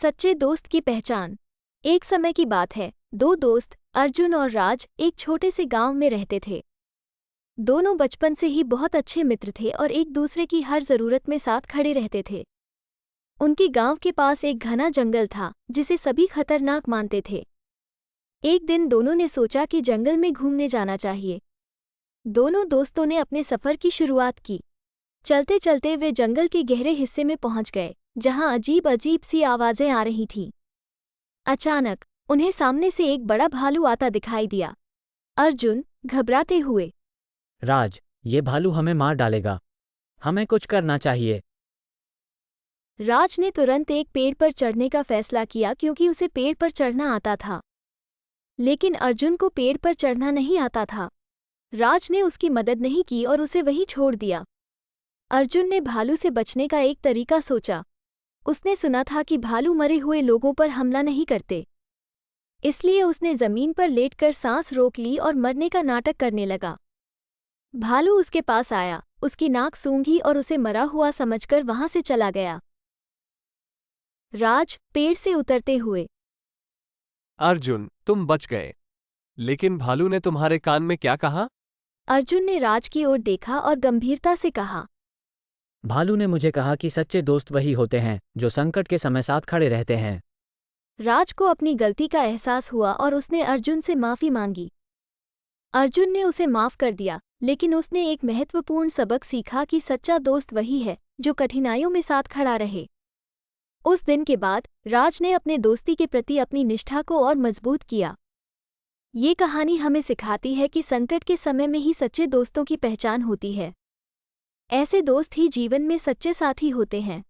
सच्चे दोस्त की पहचान। एक समय की बात है, दो दोस्त अर्जुन और राज एक छोटे से गांव में रहते थे। दोनों बचपन से ही बहुत अच्छे मित्र थे और एक दूसरे की हर जरूरत में साथ खड़े रहते थे। उनके गांव के पास एक घना जंगल था जिसे सभी खतरनाक मानते थे। एक दिन दोनों ने सोचा कि जंगल में घूमने जाना चाहिए। दोनों दोस्तों ने अपने सफर की शुरुआत की। चलते चलते वे जंगल के गहरे हिस्से में पहुंच गए, जहां अजीब अजीब सी आवाजें आ रही थीं। अचानक उन्हें सामने से एक बड़ा भालू आता दिखाई दिया। अर्जुन घबराते हुए, राज, ये भालू हमें मार डालेगा। हमें कुछ करना चाहिए। राज ने तुरंत एक पेड़ पर चढ़ने का फैसला किया क्योंकि उसे पेड़ पर चढ़ना आता था। लेकिन अर्जुन को पेड़ पर चढ़ना नहीं आता था। राज ने उसकी मदद नहीं की और उसे वहीं छोड़ दिया। अर्जुन ने भालू से बचने का एक तरीका सोचा। उसने सुना था कि भालू मरे हुए लोगों पर हमला नहीं करते। इसलिए उसने जमीन पर लेटकर सांस रोक ली और मरने का नाटक करने लगा। भालू उसके पास आया, उसकी नाक सूंघी और उसे मरा हुआ समझकर वहां से चला गया। राज पेड़ से उतरते हुए, अर्जुन, तुम बच गए। लेकिन भालू ने तुम्हारे कान में क्या कहा? अर्जुन ने राज की ओर देखा और गंभीरता से कहा, भालू ने मुझे कहा कि सच्चे दोस्त वही होते हैं जो संकट के समय साथ खड़े रहते हैं। राज को अपनी गलती का एहसास हुआ और उसने अर्जुन से माफी मांगी। अर्जुन ने उसे माफ कर दिया, लेकिन उसने एक महत्वपूर्ण सबक सीखा कि सच्चा दोस्त वही है जो कठिनाइयों में साथ खड़ा रहे। उस दिन के बाद राज ने अपने दोस्ती के प्रति अपनी निष्ठा को और मजबूत किया। ये कहानी हमें सिखाती है कि संकट के समय में ही सच्चे दोस्तों की पहचान होती है। ऐसे दोस्त ही जीवन में सच्चे साथी होते हैं।